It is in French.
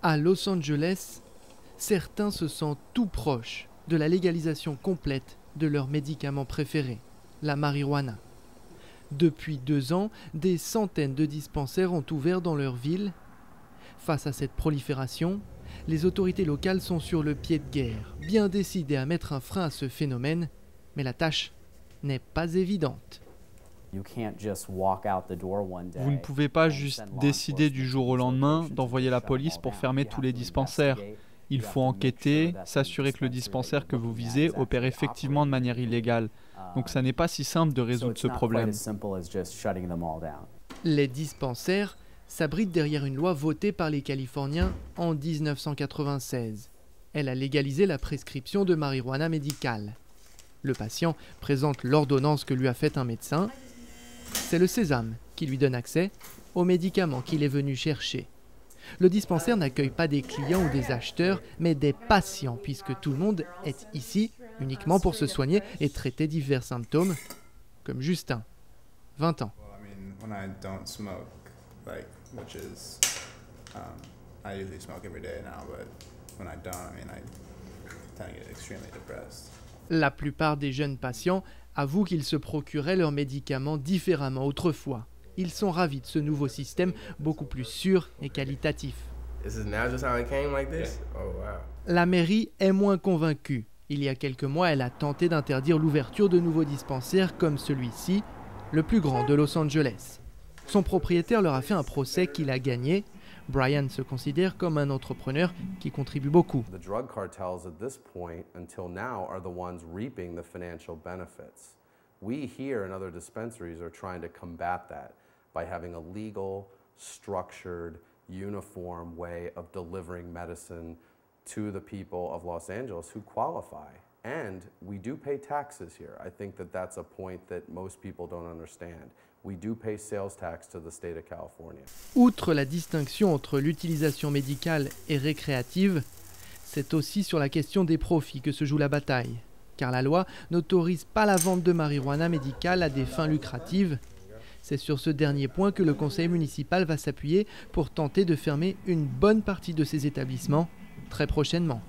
À Los Angeles, certains se sentent tout proches de la légalisation complète de leur médicament préféré, la marijuana. Depuis 2 ans, des centaines de dispensaires ont ouvert dans leur ville. Face à cette prolifération, les autorités locales sont sur le pied de guerre, bien décidées à mettre un frein à ce phénomène, mais la tâche n'est pas évidente. Vous ne pouvez pas juste décider du jour au lendemain d'envoyer la police pour fermer tous les dispensaires. Il faut enquêter, s'assurer que le dispensaire que vous visez opère effectivement de manière illégale. Donc ça n'est pas si simple de résoudre ce problème. Les dispensaires s'abritent derrière une loi votée par les Californiens en 1996. Elle a légalisé la prescription de marijuana médicale. Le patient présente l'ordonnance que lui a faite un médecin. C'est le sésame qui lui donne accès aux médicaments qu'il est venu chercher. Le dispensaire n'accueille pas des clients ou des acheteurs, mais des patients, puisque tout le monde est ici uniquement pour se soigner et traiter divers symptômes, comme Justin, 20 ans. La plupart des jeunes patients avouent qu'ils se procuraient leurs médicaments différemment autrefois. Ils sont ravis de ce nouveau système beaucoup plus sûr et qualitatif. La mairie est moins convaincue. Il y a quelques mois, elle a tenté d'interdire l'ouverture de nouveaux dispensaires comme celui-ci, le plus grand de Los Angeles. Son propriétaire leur a fait un procès qu'il a gagné. Brian se considère comme un entrepreneur qui contribue beaucoup. The drug cartels at this point until now are the ones reaping the financial benefits. We here and other dispensaries are trying to combat that by having a legal, structured, uniform way of delivering medicine to the people of Los Angeles who qualify. And we do pay taxes here. I think that that's a point that most people don't understand. We do pay sales tax to the state of California. Outre la distinction entre l'utilisation médicale et récréative, c'est aussi sur la question des profits que se joue la bataille. Car la loi n'autorise pas la vente de marijuana médicale à des fins lucratives. C'est sur ce dernier point que le conseil municipal va s'appuyer pour tenter de fermer une bonne partie de ces établissements très prochainement.